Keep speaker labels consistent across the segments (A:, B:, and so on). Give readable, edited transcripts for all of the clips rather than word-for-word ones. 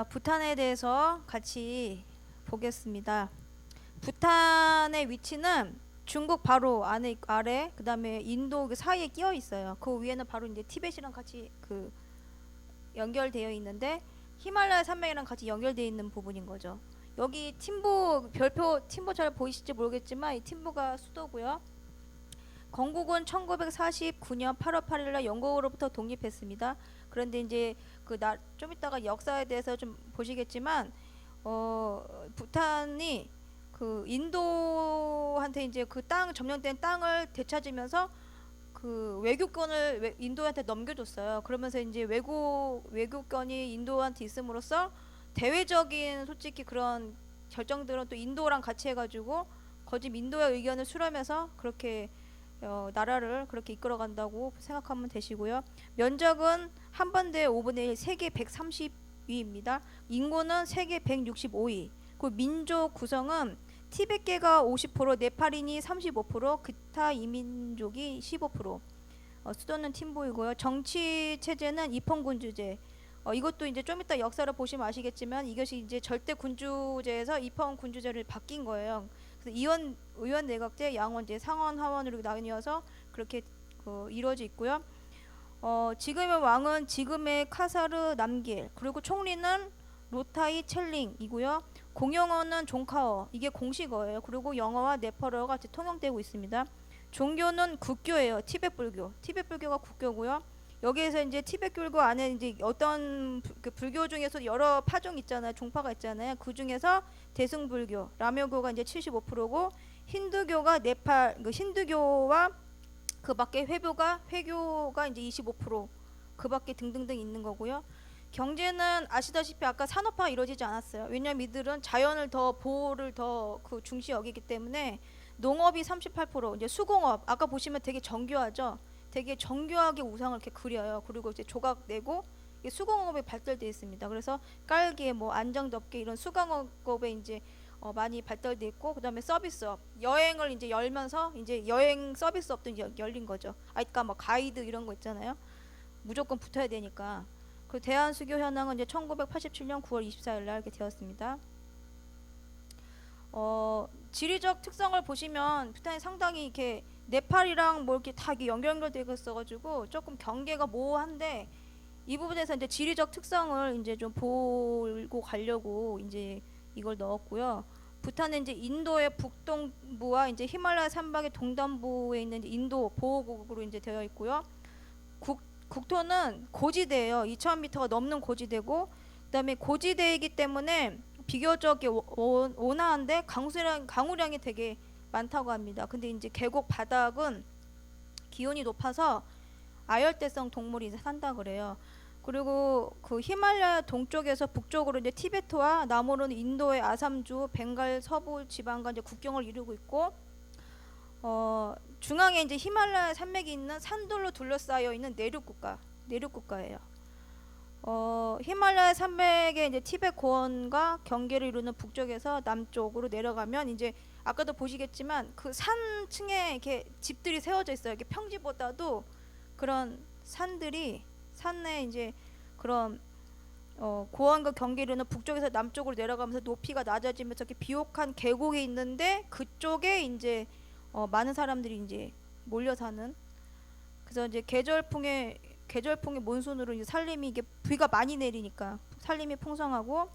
A: 부탄에 대해서 같이 보겠습니다. 부탄의 위치는 중국 바로 아래, 그 다음에 인도 그 사이에 끼어 있어요. 그 위에는 바로 이제 티벳이랑 같이 연결되어 있는데, 히말라야 산맥이랑 같이 연결되어 있는 부분인 거죠. 여기 팀부, 별표 팀부 잘 보이실지 모르겠지만 이 팀부가 수도고요. 건국은 1949년 8월 8일날 영국으로부터 독립했습니다. 그런데 이제 좀 이따가 역사에 대해서 좀 보시겠지만, 부탄이 인도한테 이제 점령된 땅을 되찾으면서 외교권을 인도한테 넘겨줬어요. 그러면서 이제 외교권이 인도한테 있음으로써 대외적인 솔직히 그런 결정들은 또 인도랑 같이 해가지고 거짓 인도의 의견을 수렴해서 그렇게 나라를 그렇게 이끌어간다고 생각하면 되시고요. 면적은 한반도의 5분의 1, 세계 130위입니다. 인구는 세계 165위. 그 민족 구성은 티베트계가 50%, 네팔인이 35%, 기타 이민족이 15%. 수도는 팀보이고요. 정치 체제는 입헌군주제. 이것도 이제 좀 이따 역사를 보시면 아시겠지만 이것이 이제 절대 군주제에서 입헌군주제를 바뀐 거예요. 그래서 의원 내각제, 양원제, 상원 하원으로 나뉘어서 그렇게 이루어져 있고요. 지금의 왕은 지금의 카사르 남길, 그리고 총리는 로타이 첼링이고요. 공용어는 종카어, 이게 공식어예요. 그리고 영어와 네팔어가 같이 통용되고 있습니다. 종교는 국교예요. 티베트 불교. 티베트 불교가 국교고요. 여기에서 이제 티베트 불교 안에 이제 어떤 불교 중에서 여러 파종 있잖아요. 종파가 있잖아요. 그 중에서 대승불교, 라묘교가 이제 75%고, 힌두교가 힌두교와 그 밖에 회교가 이제 25%, 그 밖에 등등등 있는 거고요. 경제는 아시다시피 아까 산업화가 이루어지지 않았어요. 왜냐면 이들은 자연을 더 보호를 더 중시 여기기 때문에 농업이 38%, 이제 수공업 아까 보시면 되게 정교하죠. 되게 정교하게 우상을 이렇게 그려요. 그리고 이제 조각 내고 수공업이 발달되어 있습니다. 그래서 깔개, 뭐 안정덮개 이런 수공업에 이제 많이 발달돼 있고, 그다음에 서비스업, 여행을 이제 열면서 이제 여행 서비스업도 이제 열린 거죠. 그러니까 뭐 가이드 이런 거 있잖아요. 무조건 붙어야 되니까. 그 대한수교 현황은 이제 1987년 9월 24일 날 이렇게 되었습니다. 지리적 특성을 보시면 부탄이 상당히 이렇게 네팔이랑 뭐 이렇게 다 이렇게 연결되어 있어가지고 조금 경계가 모호한데, 이 부분에서 이제 지리적 특성을 이제 좀 보고 가려고 이제 이걸 넣었고요. 부탄은 이제 인도의 북동부와 이제 히말라야 산맥의 동남부에 있는 인도 보호국으로 이제 되어 있고요. 국토는 고지대예요. 2,000m가 넘는 고지대고, 그다음에 고지대이기 때문에 비교적 온화한데 강우량이 되게 많다고 합니다. 근데 이제 계곡 바닥은 기온이 높아서 아열대성 동물이 산다 그래요. 그리고 그 히말라야 동쪽에서 북쪽으로 이제 티베트와 남으로는 인도의 아삼주, 벵갈 서부 지방과 이제 국경을 이루고 있고, 중앙에 이제 히말라야 산맥이 있는 산돌로 둘러싸여 있는 내륙국가예요. 히말라야 산맥의 이제 티베트 고원과 경계를 이루는 북쪽에서 남쪽으로 내려가면 이제 아까도 보시겠지만 그 산층에 이렇게 집들이 세워져 있어요. 이렇게 평지보다도 그런 산에 이제 그런 고원과 경계를 이루는 북쪽에서 남쪽으로 내려가면서 높이가 낮아지면서 이렇게 비옥한 계곡이 있는데, 그쪽에 이제 많은 사람들이 이제 몰려 사는. 그래서 이제 계절풍의 몬순으로 이제 산림이 이게 비가 많이 내리니까 산림이 풍성하고,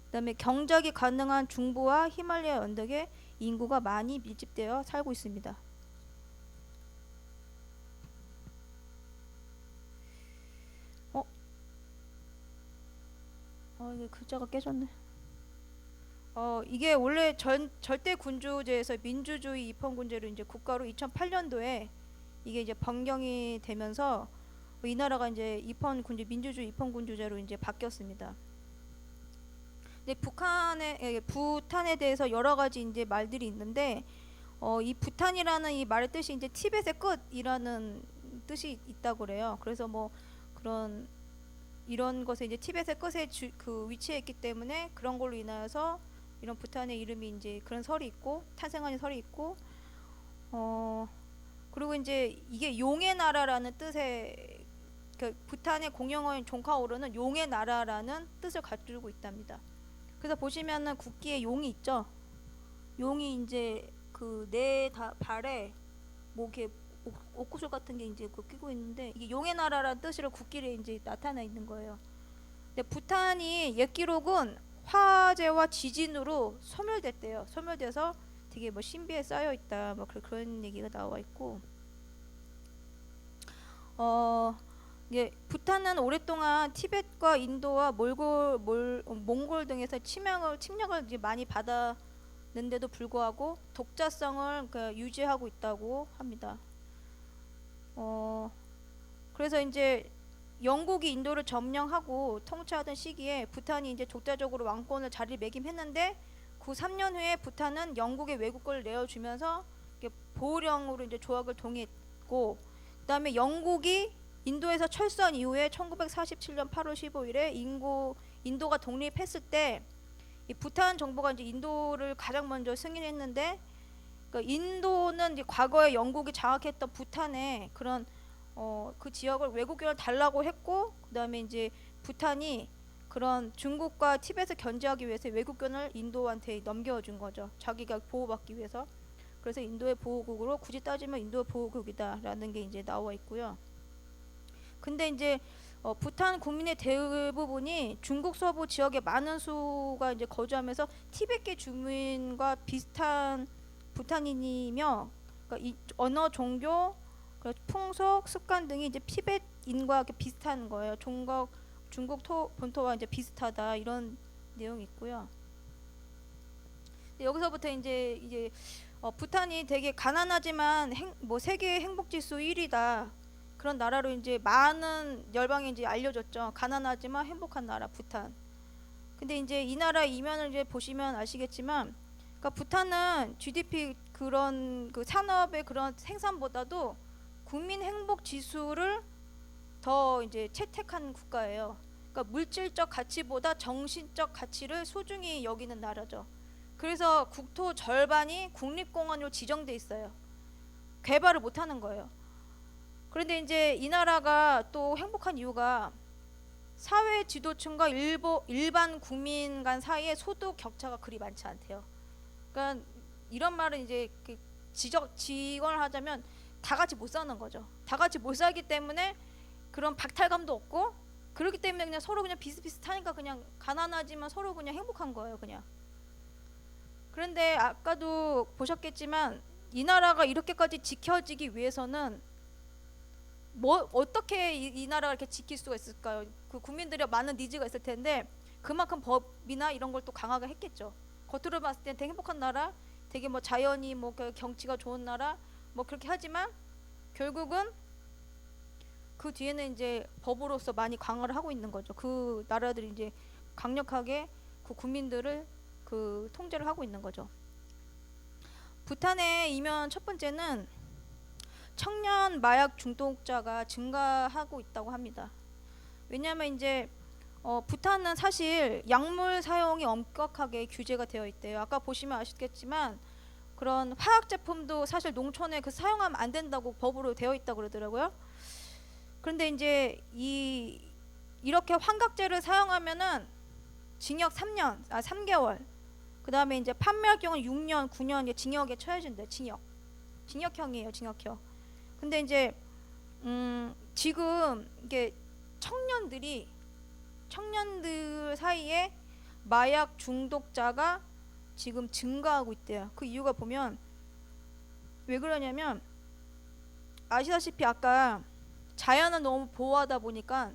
A: 그다음에 경작이 가능한 중부와 히말라야 언덕에 인구가 많이 밀집되어 살고 있습니다. 이게 글자가 깨졌네. 이게 원래 절대 군주제에서 민주주의 입헌군제로 이제 국가로 2008년도에 이게 이제 변경이 되면서 이 나라가 이제 민주주의 입헌군주제로 이제 바뀌었습니다. 근데 부탄에 대해서 여러 가지 이제 말들이 있는데, 이 부탄이라는 이 말의 뜻이 이제 티벳의 끝이라는 뜻이 있다고 그래요. 그래서 뭐 이런 것에 이제 티벳의 끝에 위치해 있기 때문에 그런 걸로 인하여서 이런 부탄의 이름이 이제 그런 설이 있고, 탄생하는 설이 있고, 그리고 이제 이게 용의 나라라는 뜻의 그 부탄의 공용어인 종카오르는 용의 나라라는 뜻을 가지고 있답니다. 그래서 보시면은 국기에 용이 있죠. 용이 이제 그 내 발에 뭐 이렇게 옷구슬 같은 게 이제 그 끼고 있는데 이게 용의 나라라는 뜻으로 국기에 이제 나타나 있는 거예요. 근데 부탄이 옛 기록은 화재와 지진으로 소멸됐대요. 소멸돼서 되게 뭐 신비에 쌓여 있다. 뭐 그런 얘기가 나와 있고. 이게 부탄은 오랫동안 티벳과 인도와 몽골 등에서 침략을 이제 많이 받았는데도 불구하고 독자성을 유지하고 있다고 합니다. 그래서 이제 영국이 인도를 점령하고 통치하던 시기에 부탄이 이제 독자적으로 왕권을 자리를 매김했는데 그 3년 후에 부탄은 영국의 외국권을 내어주면서 보호령으로 이제 조약을 동의했고, 그다음에 영국이 인도에서 철수한 이후에 1947년 8월 15일에 인도가 독립했을 때 이 부탄 정부가 이제 인도를 가장 먼저 승인했는데, 그러니까 인도는 이제 과거에 영국이 장악했던 부탄에 그런 그 지역을 외국인을 달라고 했고, 그다음에 이제 부탄이 그런 중국과 티벳을 견제하기 위해서 외국인을 인도한테 넘겨준 거죠. 자기가 보호받기 위해서. 그래서 인도의 보호국으로 굳이 따지면 인도의 보호국이다라는 게 이제 나와 있고요. 근데 이제 부탄 국민의 대부분이 중국 서부 지역에 많은 수가 이제 거주하면서 티벳계 주민과 비슷한 부탄인이며, 그러니까 이 언어, 종교, 풍속, 습관 등이 이제 티벳인과 비슷한 거예요. 중국 본토와 이제 비슷하다 이런 내용이 있고요. 여기서부터 이제 부탄이 되게 가난하지만 뭐 세계 행복 지수 1위다. 그런 나라로 이제 많은 열방에 이제 알려졌죠. 가난하지만 행복한 나라 부탄. 근데 이제 이 나라 이면을 이제 보시면 아시겠지만, 그러니까 부탄은 GDP 그런 그 산업의 그런 생산보다도 국민 행복 지수를 더 이제 채택한 국가예요. 그러니까 물질적 가치보다 정신적 가치를 소중히 여기는 나라죠. 그래서 국토 절반이 국립공원으로 지정돼 있어요. 개발을 못 하는 거예요. 그런데 이제 이 나라가 또 행복한 이유가 사회 지도층과 일반 국민 간 사이에 소득 격차가 그리 많지 않대요. 그러니까 이런 말은 이제 직언을 하자면 다 같이 못 사는 거죠. 다 같이 못 살기 때문에 그런 박탈감도 없고, 그렇기 때문에 그냥 서로 그냥 비슷비슷하니까 그냥 가난하지만 서로 그냥 행복한 거예요, 그냥. 그런데 아까도 보셨겠지만 이 나라가 이렇게까지 지켜지기 위해서는 뭐 어떻게 이 나라가 이렇게 지킬 수가 있을까요? 그 국민들의 많은 니즈가 있을 텐데 그만큼 법이나 이런 걸 또 강하게 했겠죠. 겉으로 봤을 때 되게 행복한 나라, 되게 뭐 자연이 뭐 경치가 좋은 나라 뭐 그렇게 하지만 결국은 그 뒤에는 이제 법으로서 많이 강화를 하고 있는 거죠. 그 나라들이 이제 강력하게 그 국민들을 그 통제를 하고 있는 거죠. 부탄의 이면 첫 번째는 청년 마약 중독자가 증가하고 있다고 합니다. 왜냐하면 이제 부탄은 사실 약물 사용이 엄격하게 규제가 되어 있대요. 아까 보시면 아시겠지만 그런 화학 제품도 사실 농촌에 그 사용하면 안 된다고 법으로 되어 있다고 그러더라고요. 그런데 이제 이렇게 환각제를 사용하면은 징역 3개월. 그다음에 이제 판매할 경우는 6년, 9년 이제 징역에 처해진대. 징역형이에요, 징역형. 근데 이제 지금 이게 청년들 사이에 마약 중독자가 지금 증가하고 있대요. 그 이유가 보면 왜 그러냐면 아시다시피 아까 자연을 너무 보호하다 보니까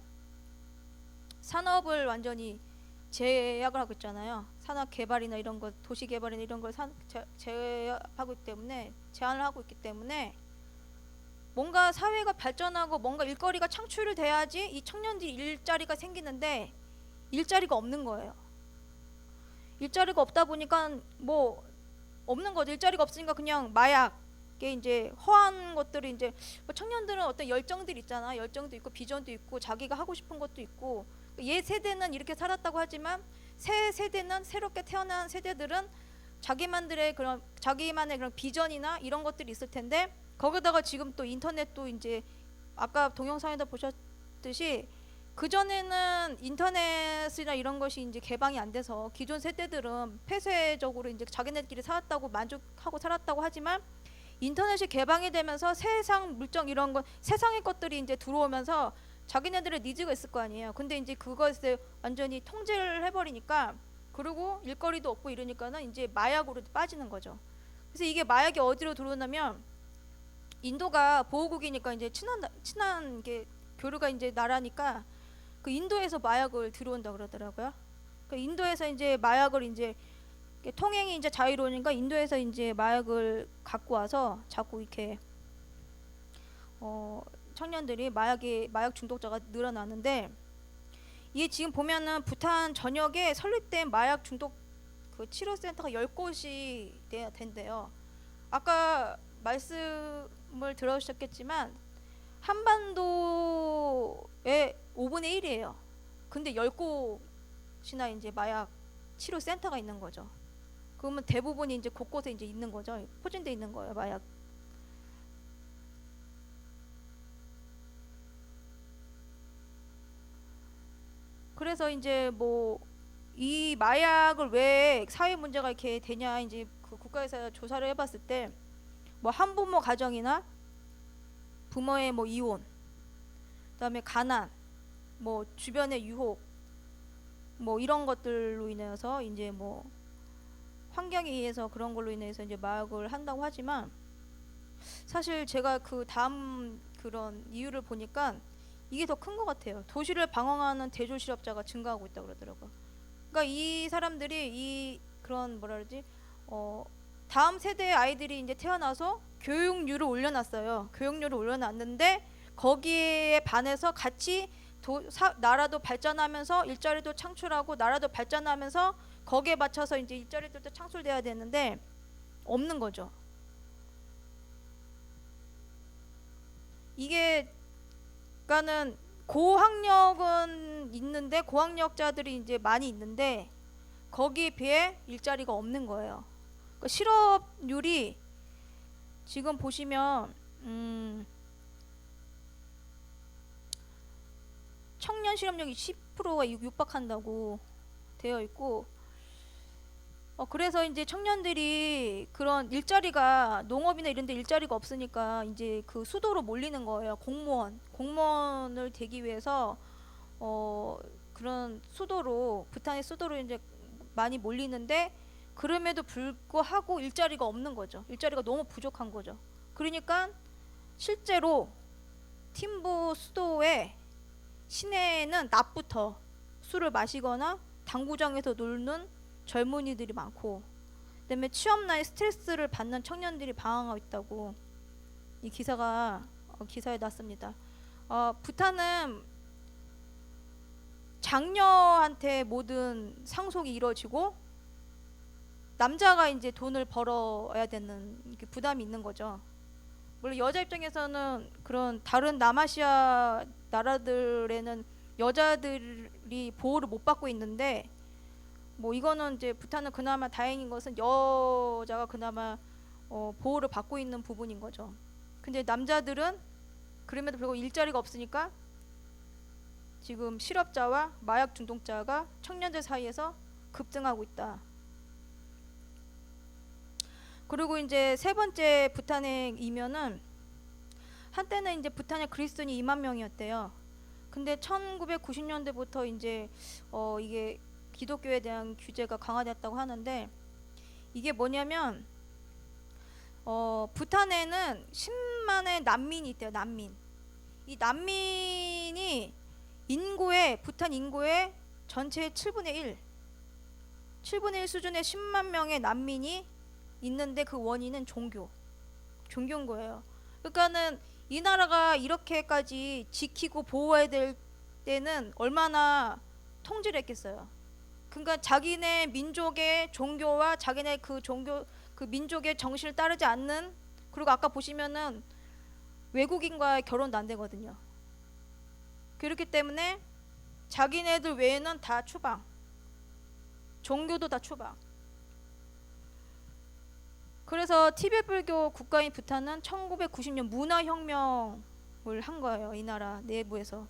A: 산업을 완전히 제약을 하고 있잖아요. 산업 개발이나 이런 거, 도시 개발이나 이런 걸 제한을 하고 있기 때문에 뭔가 사회가 발전하고 뭔가 일거리가 창출이 돼야지 이 청년들이 일자리가 생기는데 일자리가 없는 거예요. 일자리가 없다 보니까 뭐 없는 거죠. 일자리가 없으니까 그냥 마약에 이제 허한 것들이 이제 뭐 청년들은 어떤 열정들이 있잖아. 열정도 있고 비전도 있고 자기가 하고 싶은 것도 있고, 옛 세대는 이렇게 살았다고 하지만 새 세대는 새롭게 태어난 세대들은 자기만의 그런 비전이나 이런 것들이 있을 텐데, 거기다가 지금 또 인터넷도 이제 아까 동영상에다 보셨듯이 그 전에는 인터넷이나 이런 것이 이제 개방이 안 돼서 기존 세대들은 폐쇄적으로 이제 자기네들끼리 살았다고 만족하고 살았다고 하지만 인터넷이 개방이 되면서 세상 물정 이런 거 세상의 것들이 이제 들어오면서 자기네들의 니즈가 있을 거 아니에요. 근데 이제 그것을 완전히 통제를 해버리니까 그리고 일거리도 없고 이러니까는 이제 마약으로 빠지는 거죠. 그래서 이게 마약이 어디로 들어오냐면 인도가 보호국이니까 이제 친한 게 교류가 이제 나라니까 그 인도에서 마약을 들어온다 그러더라고요. 그 인도에서 이제 마약을 이제 통행이 이제 자유로우니까 인도에서 이제 마약을 갖고 와서 자꾸 이렇게 청년들이 마약 중독자가 늘어나는데 이게 지금 보면은 부탄 전역에 설립된 마약 중독 그 치료센터가 10곳이 된대요. 아까 말씀을 들으셨겠지만 한반도의 5분의 1이에요. 근데 10곳이나 이제 마약 치료센터가 있는 거죠. 그러면 대부분이 이제 곳곳에 이제 있는 거죠. 포진돼 있는 거예요, 마약. 그래서 이제 뭐 이 마약을 왜 사회 문제가 이렇게 되냐 이제 그 국가에서 조사를 해봤을 때 뭐 한부모 가정이나 부모의 뭐 이혼, 그다음에 가난, 뭐 주변의 유혹, 뭐 이런 것들로 인해서 이제 뭐 환경에 의해서 그런 걸로 인해서 이제 마약을 한다고 하지만 사실 제가 그 다음 그런 이유를 보니까 이게 더 큰 것 같아요. 도시를 방황하는 대졸 실업자가 증가하고 있다 그러더라고요. 그러니까 이 사람들이 이 그런 뭐라 그러지 다음 세대의 아이들이 이제 태어나서 교육률을 올려놨어요. 교육률을 올려놨는데 거기에 반해서 같이 나라도 발전하면서 일자리도 창출하고 나라도 발전하면서 거기에 맞춰서 이제 일자리들도 창출돼야 되는데 없는 거죠. 이게 그러니까는 고학력은 있는데 고학력자들이 이제 많이 있는데 거기에 비해 일자리가 없는 거예요. 그러니까 실업률이 지금 보시면 청년 실업률이 10%가 육박한다고 되어 있고 그래서 이제 청년들이 그런 일자리가 농업이나 이런 데 일자리가 없으니까 이제 그 수도로 몰리는 거예요. 공무원을 되기 위해서 그런 수도로 부탄의 수도로 이제 많이 몰리는데 그럼에도 불구하고 일자리가 없는 거죠. 일자리가 너무 부족한 거죠. 그러니까 실제로 팀부 수도의 시내에는 낮부터 술을 마시거나 당구장에서 놀는 젊은이들이 많고 그다음에 취업난에 스트레스를 받는 청년들이 방황하고 있다고 이 기사에 났습니다. 부탄은 장녀한테 모든 상속이 이루어지고 남자가 이제 돈을 벌어야 되는 부담이 있는 거죠. 물론 여자 입장에서는 그런 다른 남아시아 나라들에는 여자들이 보호를 못 받고 있는데 뭐 이거는 이제 부탄은 그나마 다행인 것은 여자가 그나마 보호를 받고 있는 부분인 거죠. 근데 남자들은 그럼에도 불구하고 일자리가 없으니까 지금 실업자와 마약 중독자가 청년들 사이에서 급증하고 있다. 그리고 이제 세 번째 부탄의 이면은 한때는 이제 부탄의 그리스도인이 2만 명이었대요. 근데 1990년대부터 이제 이게 기독교에 대한 규제가 강화됐다고 하는데 이게 뭐냐면 부탄에는 10만의 난민이 있대요. 난민. 이 난민이 부탄 인구의 전체의 7분의 1 수준의 10만 명의 난민이 있는데 그 원인은 종교인 거예요. 그러니까는 이 나라가 이렇게까지 지키고 보호해야 될 때는 얼마나 통제를 했겠어요. 그러니까 자기네 민족의 종교와 자기네 그 종교 그 민족의 정신을 따르지 않는 그리고 아까 보시면은 외국인과의 결혼도 안 되거든요. 그렇기 때문에 자기네들 외에는 다 추방, 종교도 다 추방. 그래서 티베트 불교 국가인 부탄은 1990년 문화혁명을 한 거예요. 이 나라 내부에서.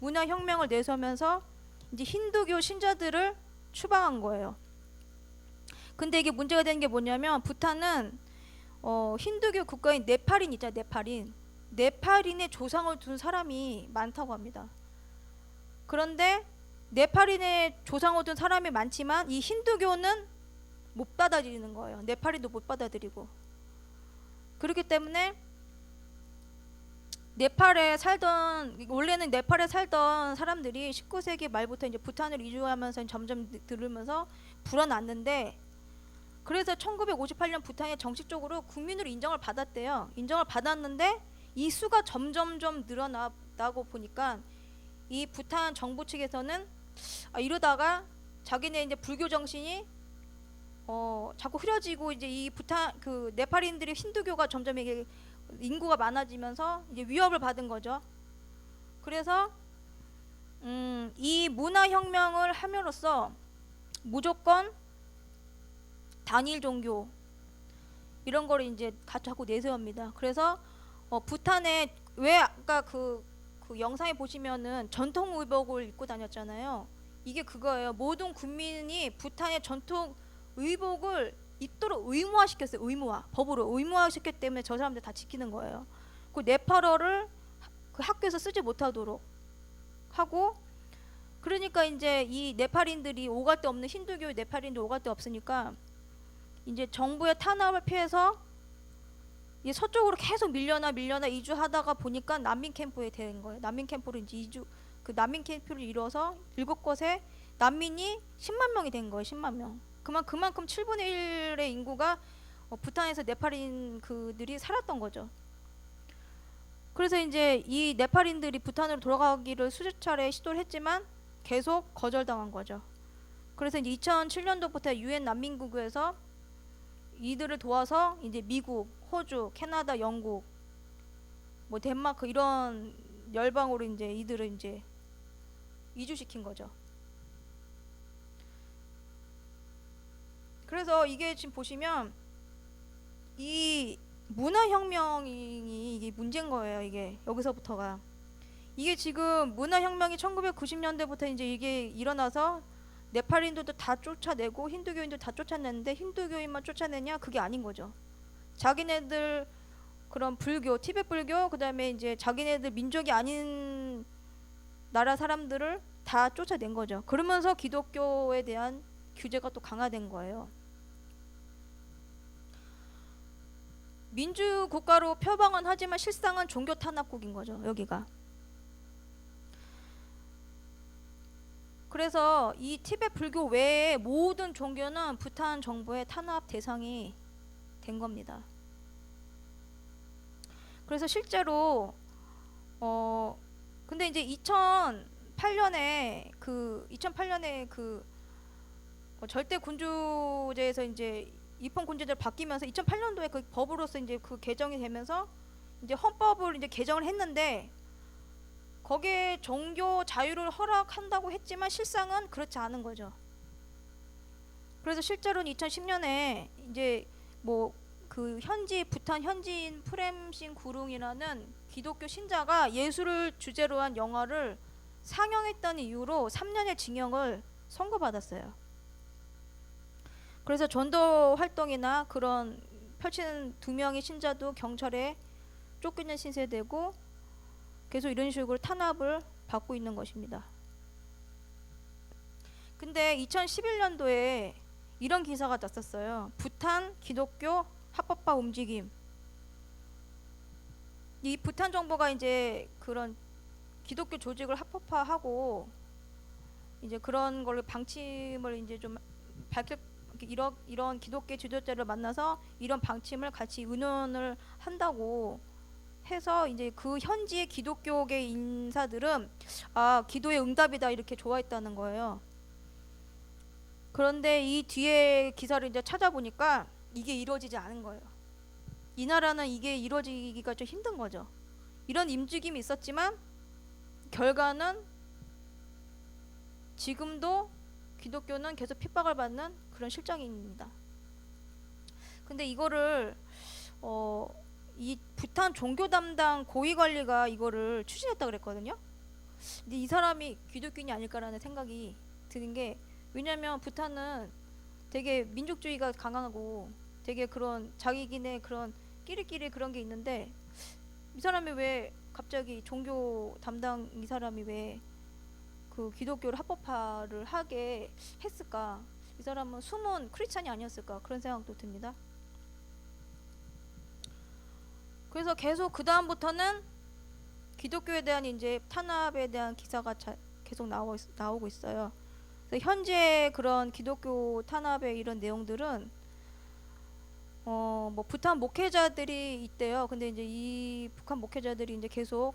A: 문화 혁명을 내세우면서 이제 힌두교 신자들을 추방한 거예요. 근데 이게 문제가 되는 게 뭐냐면 부탄은 힌두교 국가인 네팔인 있잖아요. 네팔인의 조상을 둔 사람이 많다고 합니다. 그런데 네팔인의 조상을 둔 사람이 많지만 이 힌두교는 못 받아들이는 거예요. 네팔인도 못 받아들이고. 그렇기 때문에 원래는 네팔에 살던 사람들이 19세기 말부터 이제 부탄으로 이주하면서 점점 들으면서 불어났는데, 그래서 1958년 부탄이 정식적으로 국민으로 인정을 받았대요. 인정을 받았는데 이 수가 점점점 늘어나고 보니까 이 부탄 정부 측에서는 이러다가 자기네 이제 불교 정신이 자꾸 흐려지고 이제 이 부탄 그 네팔인들이 힌두교가 점점 이게 인구가 많아지면서 이제 위협을 받은 거죠. 그래서 이 문화 혁명을 함으로써 무조건 단일 종교 이런 거를 이제 자꾸 내세웁니다. 그래서 부탄에 왜 아까 그 영상에 보시면은 전통 의복을 입고 다녔잖아요. 이게 그거예요. 모든 국민이 부탄의 전통 의복을 입도록 의무화시켰어요. 법으로 의무화시켰기 때문에 저 사람들 다 지키는 거예요. 그 네팔어를 그 학교에서 쓰지 못하도록 하고, 그러니까 이제 이 네팔인들이 오갈 데 없는 힌두교 네팔인들 오갈 데 없으니까 이제 정부의 탄압을 피해서 이 서쪽으로 계속 밀려나 이주하다가 보니까 난민 캠프에 된 거예요. 난민 캠프로 이제 난민 캠프를 이뤄서 7곳에 난민이 10만 명이 된 거예요. 10만 명. 그만큼 7분의 1의 인구가 부탄에서 네팔인 그들이 살았던 거죠. 그래서 이제 이 네팔인들이 부탄으로 돌아가기를 수십 차례 시도를 했지만 계속 거절당한 거죠. 그래서 이제 2007년도부터 유엔 난민구구에서 이들을 도와서 이제 미국, 호주, 캐나다, 영국, 뭐 덴마크 이런 열방으로 이제 이들을 이제 이주시킨 거죠. 그래서 이게 지금 보시면 이 문화혁명이 이게 문제인 거예요. 이게 여기서부터가 이게 지금 문화혁명이 1990년대부터 이제 이게 일어나서 네팔인들도 다 쫓아내고 힌두교인도 다 쫓아냈는데 힌두교인만 쫓아내냐? 그게 아닌 거죠. 자기네들 그런 불교, 티베트 불교, 그 다음에 이제 자기네들 민족이 아닌 나라 사람들을 다 쫓아낸 거죠. 그러면서 기독교에 대한 규제가 또 강화된 거예요. 민주국가로 표방은 하지만 실상은 종교 탄압국인 거죠. 여기가. 그래서 이 티베트 불교 외에 모든 종교는 부탄 정부의 탄압 대상이 된 겁니다. 그래서 실제로 근데 이제 2008년에 절대 군주제에서 이제 입헌 군주제로 바뀌면서 2008년도에 그 법으로서 이제 그 개정이 되면서 이제 헌법을 이제 개정을 했는데 거기에 종교 자유를 허락한다고 했지만 실상은 그렇지 않은 거죠. 그래서 실제로는 2010년에 이제 뭐 그 부탄 현지인 프렘신 구룽이라는 기독교 신자가 예수를 주제로 한 영화를 상영했다는 이유로 3년의 징역을 선고받았어요. 그래서 전도 활동이나 그런 펼치는 2명의 신자도 경찰에 쫓기는 신세되고 계속 이런 식으로 탄압을 받고 있는 것입니다. 근데 2011년도에 이런 기사가 났었어요. 부탄 기독교 합법화 움직임. 이 부탄 정부가 이제 그런 기독교 조직을 합법화하고 이제 그런 걸로 방침을 이제 좀 이런 기독교 지도자를 만나서 이런 방침을 같이 의논을 한다고 해서 이제 그 현지의 기독교계 인사들은 기도의 응답이다 이렇게 좋아했다는 거예요. 그런데 이 뒤에 기사를 이제 찾아보니까 이게 이루어지지 않은 거예요. 이 나라는 이게 이루어지기가 좀 힘든 거죠. 이런 움직임이 있었지만 결과는 지금도 기독교는 계속 핍박을 받는 그런 실정입니다. 근데 이거를 이 부탄 종교 담당 고위 관리가 이거를 추진했다 그랬거든요. 근데 이 사람이 기독교인이 아닐까라는 생각이 드는 게, 왜냐면 부탄은 되게 민족주의가 강하고 되게 그런 자기네 그런 끼리끼리 그런 게 있는데, 이 사람이 왜 갑자기 종교 담당 이 사람이 왜 그 기독교를 합법화를 하게 했을까? 이 사람은 숨은 크리스찬이 아니었을까? 그런 생각도 듭니다. 그래서 계속 그 다음부터는 기독교에 대한 이제 탄압에 대한 기사가 계속 나오고 있어요. 그래서 현재 그런 기독교 탄압의 이런 내용들은 뭐 부탄 목회자들이 있대요. 근데 이제 이 북한 목회자들이 이제 계속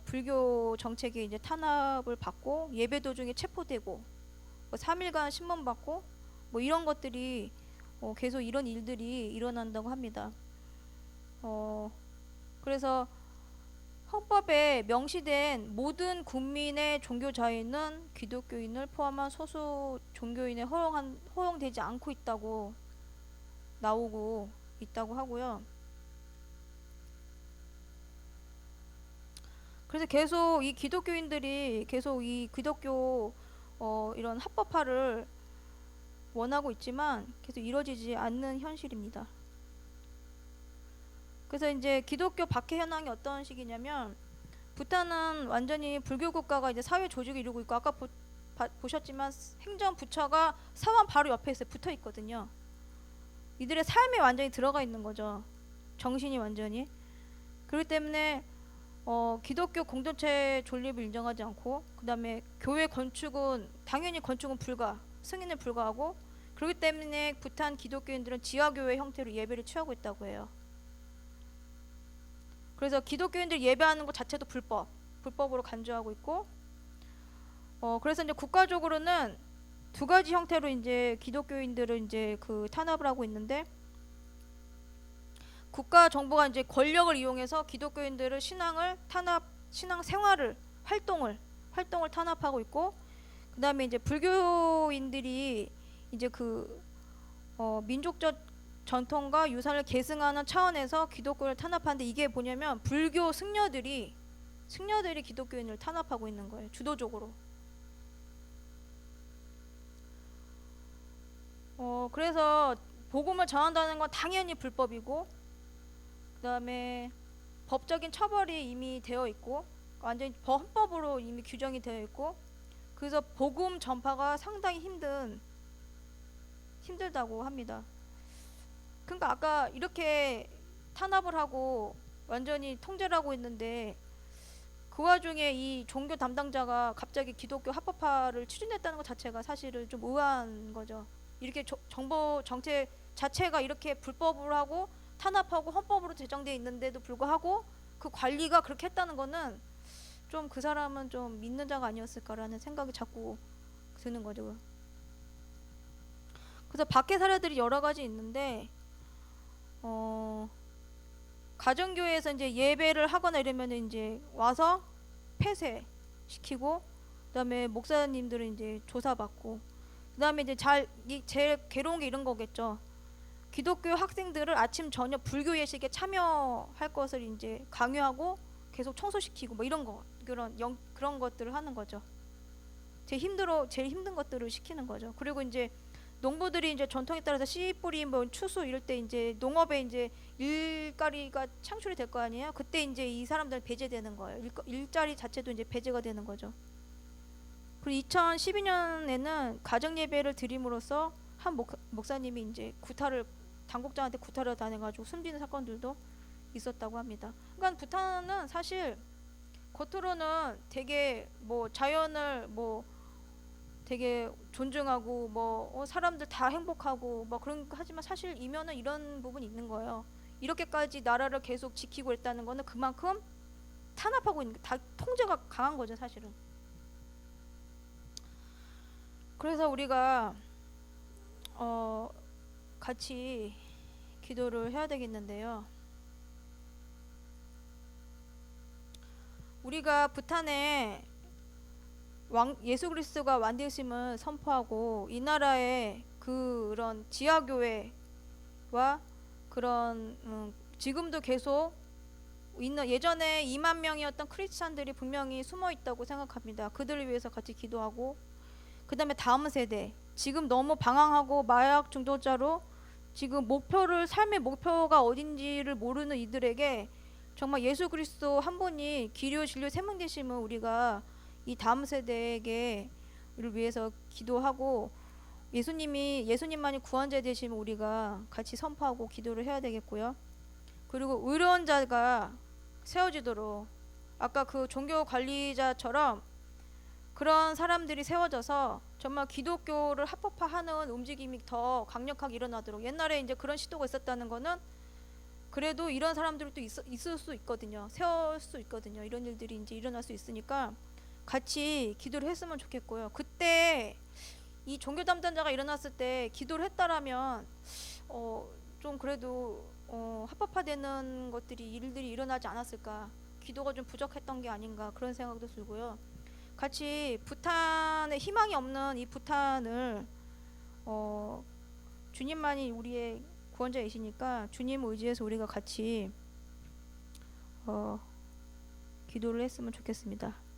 A: 불교 정책에 이제 탄압을 받고 예배 도중에 체포되고 뭐 3일간 신문 받고 뭐 이런 것들이 계속 이런 일들이 일어난다고 합니다. 그래서 헌법에 명시된 모든 국민의 종교 자유는 기독교인을 포함한 소수 종교인에 허용되지 않고 있다고 나오고 있다고 하고요. 그래서 계속 이 기독교인들이 계속 이 기독교 이런 합법화를 원하고 있지만 계속 이루어지지 않는 현실입니다. 그래서 이제 기독교 박해 현황이 어떤 식이냐면, 부탄은 완전히 불교 국가가 이제 사회 조직을 이루고 있고, 아까 보셨지만 행정부처가 사원 바로 옆에 붙어 있거든요. 이들의 삶에 완전히 들어가 있는 거죠. 정신이 완전히. 그렇기 때문에 기독교 공동체 존립을 인정하지 않고, 그 다음에 교회 건축은 당연히 건축은 승인에 불과하고, 그렇기 때문에 부탄 기독교인들은 지하교회 형태로 예배를 취하고 있다고 해요. 그래서 기독교인들 예배하는 것 자체도 불법으로 간주하고 있고, 그래서 이제 국가적으로는 두 가지 형태로 이제 기독교인들을 이제 그 탄압을 하고 있는데, 국가 정부가 이제 권력을 이용해서 기독교인들을 신앙 생활을 활동을 탄압하고 있고, 그다음에 이제 불교인들이 이제 그 민족적 전통과 유산을 계승하는 차원에서 기독교를 탄압하는데, 이게 뭐냐면 불교 승려들이 기독교인을 탄압하고 있는 거예요. 주도적으로. 그래서 복음을 전한다는 건 당연히 불법이고, 그 다음에 법적인 처벌이 이미 되어 있고, 완전히 헌법으로 이미 규정이 되어 있고, 그래서 복음 전파가 상당히 힘들다고 합니다. 그러니까 아까 이렇게 탄압을 하고 완전히 통제를 하고 있는데, 그 와중에 이 종교 담당자가 갑자기 기독교 합법화를 추진했다는 것 자체가 사실은 좀 의아한 거죠. 이렇게 정부 정책 자체가 이렇게 불법으로 하고 탄압하고 헌법으로 제정되어 있는데도 불구하고 그 관리가 그렇게 했다는 거는 좀 그 사람은 좀 믿는 자가 아니었을까라는 생각이 자꾸 드는 거죠. 그래서 박해 사례들이 여러 가지 있는데, 가정교회에서 이제 예배를 하거나 이러면 이제 와서 폐쇄시키고, 그다음에 목사님들은 이제 조사받고, 그다음에 이제 제일 괴로운 게 이런 거겠죠. 기독교 학생들을 아침 저녁 불교 예식에 참여할 것을 이제 강요하고 계속 청소시키고 뭐 이런 거, 그런 것들을 하는 거죠. 제일 힘든 것들을 시키는 거죠. 그리고 이제 농부들이 이제 전통에 따라서 씨 뿌리 뭐 추수 이럴 때 이제 농업에 이제 일거리가 창출이 될 거 아니에요. 그때 이제 이 사람들은 배제되는 거예요. 일자리 자체도 이제 배제가 되는 거죠. 그리고 2012년에는 가정 예배를 드림으로써 한 목사님이 이제 당국장한테 구타를 당해가지고 숨지는 사건들도 있었다고 합니다. 그러니까 부탄은 사실 겉으로는 되게 뭐 자연을 뭐 되게 존중하고 뭐 사람들 다 행복하고 뭐 그런 거 하지만, 사실 이면은 이런 부분이 있는 거예요. 이렇게까지 나라를 계속 지키고 있다는 거는 그만큼 탄압하고 있는, 다 통제가 강한 거죠 사실은. 그래서 우리가 같이 기도를 해야 되겠는데요. 우리가 부탄에 예수 그리스도가 왕되심을 선포하고, 이 나라의 그런 지하교회와 그런 지금도 계속 있는 예전에 2만 명이었던 크리스찬들이 분명히 숨어 있다고 생각합니다. 그들을 위해서 같이 기도하고, 그다음에 다음 세대, 지금 너무 방황하고 마약 중독자로 지금 삶의 목표가 어딘지를 모르는 이들에게 정말 예수 그리스도 한 분이 기료 진료 생명 되심을 우리가 이 다음 세대에게 를 위해서 기도하고, 예수님만이 구원자 되시면 우리가 같이 선포하고 기도를 해야 되겠고요. 그리고 의로운 자가 세워지도록, 아까 그 종교 관리자처럼 그런 사람들이 세워져서 정말 기독교를 합법화하는 움직임이 더 강력하게 일어나도록. 옛날에 이제 그런 시도가 있었다는 거는 그래도 이런 사람들도 있을 수 있거든요. 세울 수 있거든요. 이런 일들이 이제 일어날 수 있으니까 같이 기도를 했으면 좋겠고요. 그때 이 종교 담당자가 일어났을 때 기도를 했다라면 좀 그래도 합법화되는 일들이 일어나지 않았을까. 기도가 좀 부족했던 게 아닌가, 그런 생각도 들고요. 같이 부탄에 희망이 없는 이 부탄을 주님만이 우리의 구원자이시니까 주님 의지해서 우리가 같이 기도를 했으면 좋겠습니다.